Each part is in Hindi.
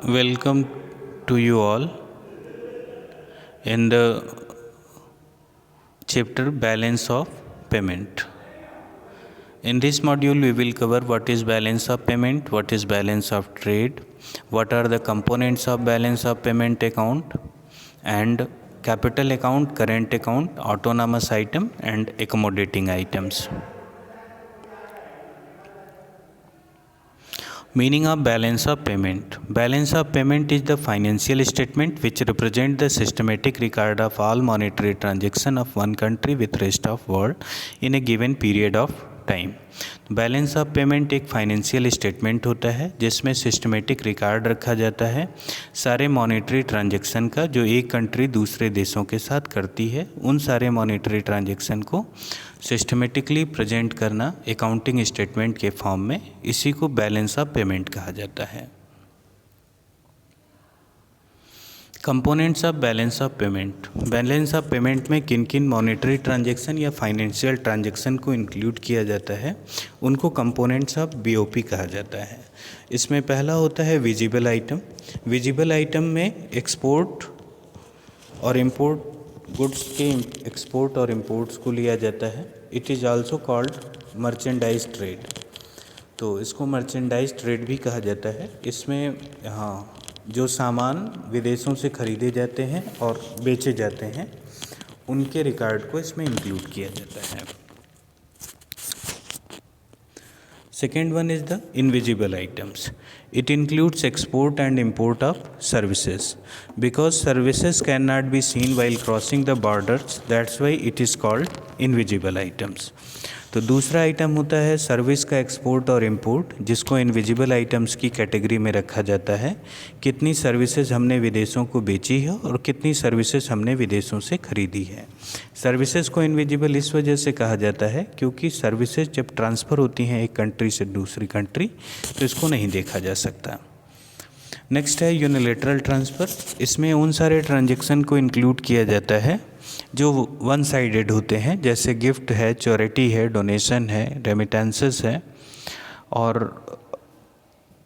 Welcome to you all in the chapter Balance of Payment. In this module, we will cover what is balance of payment, what is balance of trade, what are the components of balance of payment account, and capital account, current account, autonomous item, and accommodating items. Meaning of balance of payment. Balance of payment is the financial statement which represent the systematic record of all monetary transaction of one country with rest of world in a given period of time. Balance of payment एक फाइनेंशियल स्टेटमेंट होता है जिसमें सिस्टमेटिक रिकॉर्ड रखा जाता है सारे मॉनेटरी ट्रांजैक्शन का जो एक कंट्री दूसरे देशों के साथ करती है. उन सारे मॉनेटरी ट्रांजैक्शन को सिस्टमेटिकली प्रेजेंट करना अकाउंटिंग स्टेटमेंट के फॉर्म में, इसी को बैलेंस ऑफ पेमेंट कहा जाता है. Components of balance of payment. Balance of payment में किन किन मॉनेटरी ट्रांजैक्शन या फाइनेंशियल ट्रांजैक्शन को इंक्लूड किया जाता है उनको कंपोनेंट्स ऑफ बीओपी कहा जाता है. इसमें पहला होता है विजिबल आइटम. विजिबल आइटम में एक्सपोर्ट और इंपोर्ट गुड्स के एक्सपोर्ट और इंपोर्ट्स को लिया जाता है. It is also called merchandise trade. तो इसको मर्चेंडाइज ट्रेड भी कहा जाता है. इसमें जो सामान विदेशों से खरीदे जाते हैं और बेचे जाते हैं उनके रिकॉर्ड को इसमें इंक्लूड किया जाता है. Second one is the invisible items. It includes export and import of services. Because services cannot be seen while crossing the borders, that's why it is called invisible items. तो दूसरा आइटम होता है सर्विस का एक्सपोर्ट और इंपोर्ट, जिसको इनविजिबल आइटम्स की कैटेगरी में रखा जाता है. कितनी सर्विसेज हमने विदेशों को बेची है और कितनी सर्विसेज हमने विदेशों से खरीदी है. सर्विसेज को इनविजिबल इस वजह से कहा जाता है क्योंकि सर्विसेज जब ट्रांसफ़र होती हैं एक कंट्री से दूसरी कंट्री तो इसको नहीं देखा जा सकता. नेक्स्ट है यूनिलेटरल ट्रांसफ़र. इसमें उन सारे ट्रांजैक्शन को इंक्लूड किया जाता है जो वन साइडेड होते हैं, जैसे गिफ्ट है, चैरिटी है, डोनेशन है, रेमिटेंसेस है और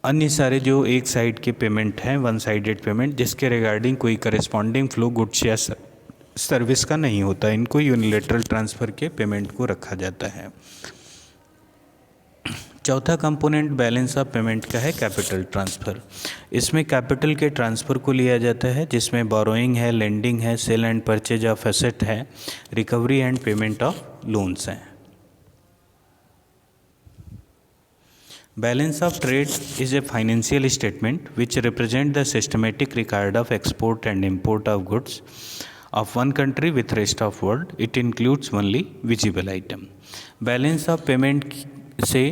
अन्य सारे जो एक साइड के पेमेंट हैं, वन साइडेड पेमेंट, जिसके रिगार्डिंग कोई करस्पॉन्डिंग फ्लो गुड्स या सर्विस का नहीं होता. इनको यूनिलेटरल ट्रांसफ़र के पेमेंट को रखा जाता है. चौथा कंपोनेंट बैलेंस ऑफ पेमेंट का है कैपिटल ट्रांसफ़र. इसमें कैपिटल के ट्रांसफ़र को लिया जाता है जिसमें बोरोइंग है, लेंडिंग है, sale and purchase of asset है, recovery and payment of loans हैं. Balance of trade is a financial statement which represent the systematic record of export and import of goods of one country with rest of world. It includes only visible item. Balance of payment से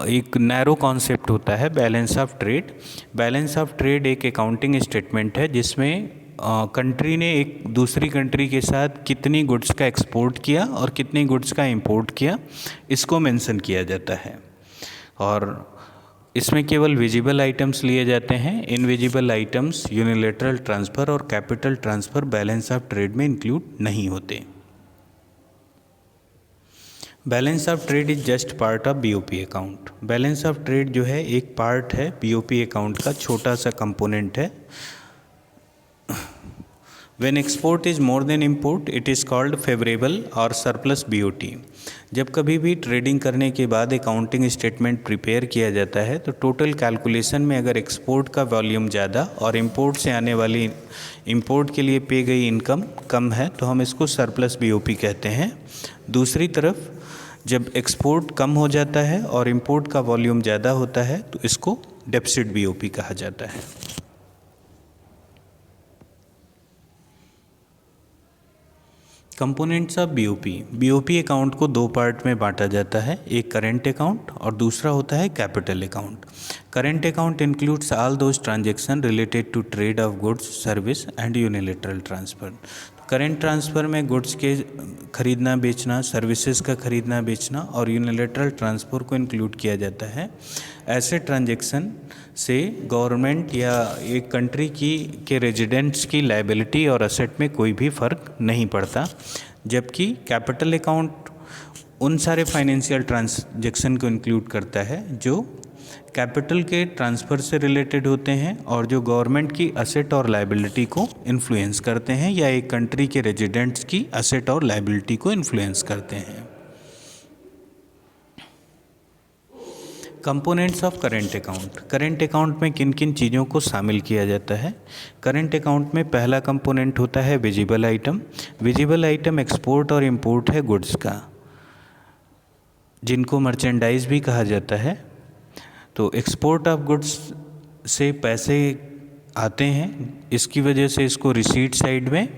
एक नैरो कॉन्सेप्ट होता है balance of trade. Balance of trade एक अकाउंटिंग स्टेटमेंट है जिसमें कंट्री ने एक दूसरी कंट्री के साथ कितनी गुड्स का एक्सपोर्ट किया और कितनी गुड्स का इंपोर्ट किया इसको मेंशन किया जाता है. और इसमें केवल विजिबल आइटम्स लिए जाते हैं. इनविजिबल आइटम्स, यूनिलेटरल ट्रांसफ़र और capital transfer balance of trade में इंक्लूड नहीं होते. Balance of trade is just part of BOP account. Balance of trade जो है एक पार्ट है बीओपी अकाउंट का, छोटा सा कंपोनेंट है. When export is more than import, it is called favorable और surplus BOT. जब कभी भी ट्रेडिंग करने के बाद अकाउंटिंग स्टेटमेंट प्रिपेयर किया जाता है तो टोटल कैलकुलेशन में अगर एक्सपोर्ट का वॉल्यूम ज़्यादा और इंपोर्ट से आने वाली इंपोर्ट के लिए पे गई इनकम कम है तो हम इसको सरप्लस BOP कहते हैं. दूसरी तरफ जब एक्सपोर्ट कम हो जाता है और इंपोर्ट का वॉल्यूम ज़्यादा होता है तो इसको डेफिसिट BOP कहा जाता है. Components of BOP. BOP account को दो पार्ट में बांटा जाता है, एक करेंट अकाउंट और दूसरा होता है capital account. Current account includes all those transaction related to trade of goods, service and unilateral transfer. Current transfer में गुड्स के खरीदना बेचना, सर्विसेज का खरीदना बेचना और यूनिलेटरल ट्रांसफ़र को इंक्लूड किया जाता है. ऐसे ट्रांजैक्शन से गवर्नमेंट या एक कंट्री के रेजिडेंट्स की लायबिलिटी और असेट में कोई भी फ़र्क नहीं पड़ता. जबकि कैपिटल अकाउंट उन सारे फाइनेंशियल ट्रांजैक्शन को इंक्लूड करता है जो कैपिटल के ट्रांसफ़र से रिलेटेड होते हैं और जो गवर्नमेंट की असेट और लायबिलिटी को इन्फ्लुएंस करते हैं या एक कंट्री के रेजिडेंट्स की असेट और लायबिलिटी को इन्फ्लुएंस करते हैं। Components of current account. Current account में किन किन चीज़ों को शामिल किया जाता है? करेंट अकाउंट में पहला कंपोनेंट होता है visible item. Visible item export और इंपोर्ट है गुड्स का, जिनको मर्चेंडाइज भी कहा जाता है। तो एक्सपोर्ट ऑफ गुड्स से पैसे आते हैं, इसकी वजह से इसको रिसीट साइड में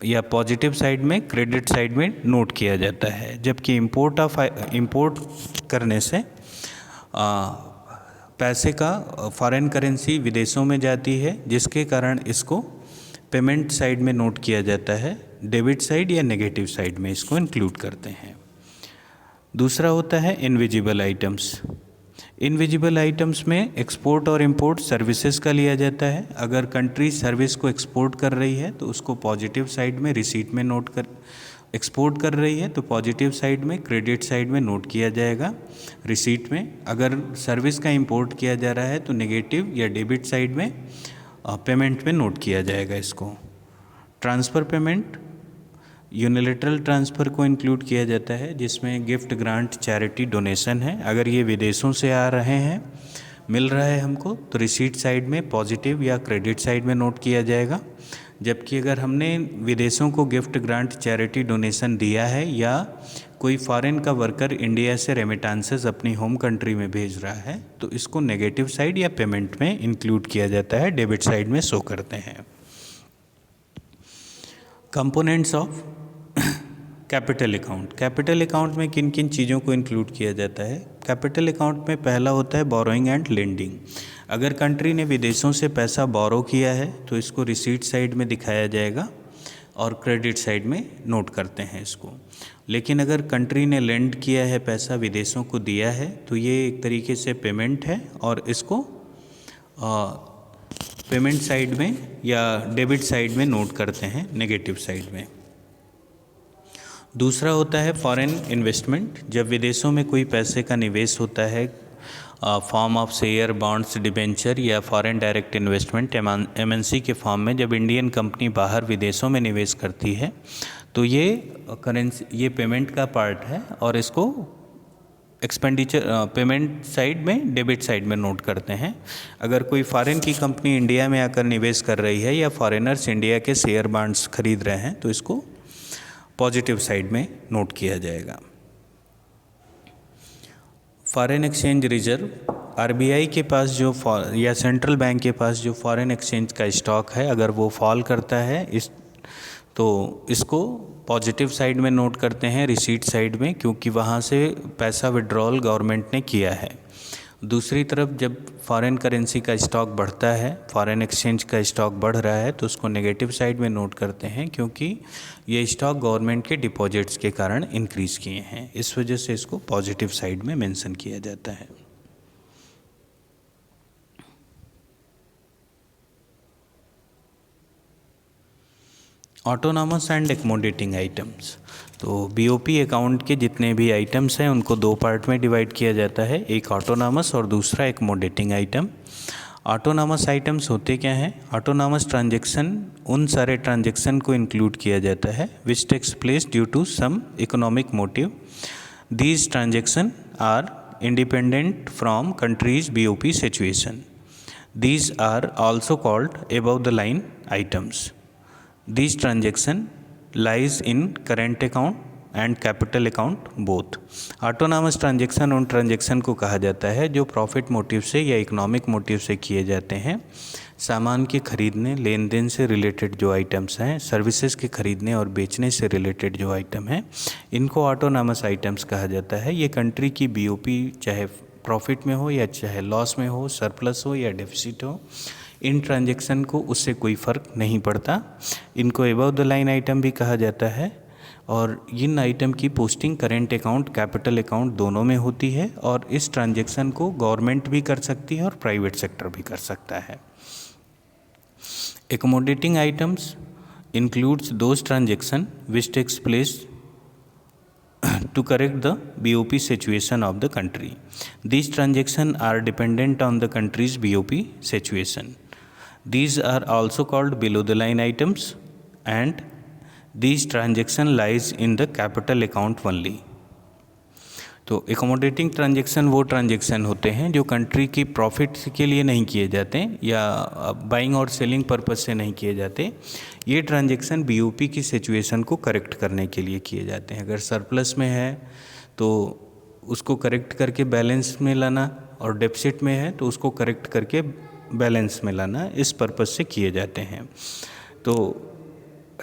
या पॉजिटिव साइड में, क्रेडिट साइड में नोट किया जाता है। जबकि इंपोर्ट करने से पैसे का फॉरेन करेंसी विदेशों में जाती है, जिसके कारण इसको पेमेंट साइड में नोट किया जाता है। डेबिट साइड या नेगेटिव साइड में इसको इंक्लूड करते हैं। दूसरा होता है इनविजिबल आइटम्स। इनविजिबल आइटम्स में एक्सपोर्ट और इंपोर्ट सर्विसेज का लिया जाता है। अगर कंट्री सर्विस को एक्सपोर्ट कर रही है तो उसको पॉजिटिव साइड में रिसीट में नोट कर, एक्सपोर्ट कर रही है तो पॉजिटिव साइड में, क्रेडिट साइड में नोट किया जाएगा रिसीट में। अगर सर्विस का इंपोर्ट किया जा रहा है तो नेगेटिव या डेबिट साइड में पेमेंट में नोट किया जाएगा इसको। ट्रांसफ़र पेमेंट, यूनिलैटरल ट्रांसफ़र को इंक्लूड किया जाता है, जिसमें गिफ्ट, ग्रांट, चैरिटी, डोनेशन है। अगर ये विदेशों से आ रहे हैं, मिल रहा है हमको, तो रिसीट साइड में पॉजिटिव या क्रेडिट साइड में नोट किया जाएगा। जबकि अगर हमने विदेशों को गिफ्ट, ग्रांट, चैरिटी, डोनेशन दिया है या कोई फॉरेन का वर्कर इंडिया से रेमिटेंसेस अपनी होम कंट्री में भेज रहा है, तो इसको नेगेटिव साइड या पेमेंट में इंक्लूड किया जाता है, डेबिट साइड में शो करते हैं। Components of capital account. Capital account में किन किन चीज़ों को इंक्लूड किया जाता है? कैपिटल अकाउंट में पहला होता है बोरोइंग एंड लेंडिंग। अगर कंट्री ने विदेशों से पैसा बोरो किया है तो इसको रिसीट साइड में दिखाया जाएगा और क्रेडिट साइड में नोट करते हैं इसको। लेकिन अगर कंट्री ने लेंड किया है, पैसा विदेशों को दिया है, तो ये एक तरीके से पेमेंट है और इसको पेमेंट साइड में या डेबिट साइड में नोट करते हैं, नेगेटिव साइड में। दूसरा होता है फॉरेन इन्वेस्टमेंट। जब विदेशों में कोई पैसे का निवेश होता है form of share, bonds, debenture या फॉरेन डायरेक्ट इन्वेस्टमेंट एमएनसी के फॉर्म में, जब इंडियन कंपनी बाहर विदेशों में निवेश करती है तो ये करेंसी, ये पेमेंट का पार्ट है और इसको एक्सपेंडिचर पेमेंट साइड में, डेबिट साइड में नोट करते हैं। अगर कोई फॉरेन की कंपनी इंडिया में आकर निवेश कर रही है या फॉरेनर्स इंडिया के शेयर, बॉन्ड्स खरीद रहे हैं तो इसको पॉजिटिव साइड में नोट किया जाएगा। फॉरेन एक्सचेंज रिजर्व, आरबीआई के पास जो या सेंट्रल बैंक के पास जो फॉरेन एक्सचेंज का स्टॉक है, अगर वो फॉल करता है तो इसको पॉजिटिव साइड में नोट करते हैं, रिसीट साइड में, क्योंकि वहाँ से पैसा विड्रॉल गवर्नमेंट ने किया है। दूसरी तरफ जब फॉरेन करेंसी का स्टॉक बढ़ता है, फॉरेन एक्सचेंज का स्टॉक बढ़ रहा है, तो उसको नेगेटिव साइड में नोट करते हैं, क्योंकि ये स्टॉक गवर्नमेंट के डिपॉजिट्स के कारण इंक्रीज़ किए हैं। इस वजह से इसको पॉजिटिव साइड में मेंशन किया जाता है। Autonomous and accommodating items. तो बीओपी अकाउंट के जितने भी आइटम्स हैं उनको दो पार्ट में डिवाइड किया जाता है, एक ऑटोनॉमस और दूसरा एकमोडेटिंग आइटम। ऑटोनॉमस आइटम्स होते क्या हैं? ऑटोनॉमस ट्रांजैक्शन उन सारे ट्रांजैक्शन को इंक्लूड किया जाता है which takes place due to some economic motive. These transaction are independent from countries BOP situation. These are also called above the line items. These transaction lies in current account and capital account both. Autonomous transaction उन ट्रांजैक्शन को कहा जाता है जो प्रॉफिट मोटिव से या इकोनॉमिक मोटिव से किए जाते हैं। सामान के खरीदने, लेन देन से रिलेटेड जो आइटम्स हैं, सर्विसेज के खरीदने और बेचने से रिलेटेड जो आइटम हैं, इनको ऑटोनॉमस आइटम्स कहा जाता है। ये कंट्री की बीओपी चाहे प्रॉफिट में हो या चाहे लॉस में हो, सरप्लस हो या डेफिसिट हो, इन ट्रांजैक्शन को उससे कोई फ़र्क नहीं पड़ता। इनको एबव द लाइन आइटम भी कहा जाता है और इन आइटम की posting current account, capital account दोनों में होती है और इस ट्रांजैक्शन को गवर्नमेंट भी कर सकती है और प्राइवेट सेक्टर भी कर सकता है। Accommodating items includes those transactions which takes place to correct the BOP situation of the country. These transactions are dependent on the country's BOP situation. These are also called below the line items, and these transaction lies in the capital account only. तो एकोमोडेटिंग ट्रांजेक्शन वो ट्रांजेक्शन होते हैं जो कंट्री की प्रॉफिट के लिए नहीं किए जाते या बाइंग और सेलिंग पर्पज से नहीं किए जाते। ये ट्रांजेक्शन बीओपी की सिचुएशन को करेक्ट करने के लिए किए जाते हैं। अगर सरप्लस में है तो उसको करेक्ट करके बैलेंस में लाना, और डेफिसिट में है तो उसको करेक्ट करके बैलेंस में लाना, इस पर्पज से किए जाते हैं। तो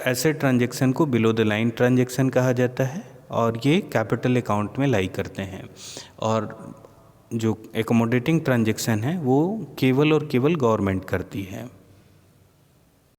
ऐसे ट्रांजेक्शन को बिलो द लाइन ट्रांजेक्शन कहा जाता है और ये कैपिटल अकाउंट में लाई करते हैं। और जो एकोमोडेटिंग ट्रांजेक्शन है वो केवल और केवल गवर्नमेंट करती है।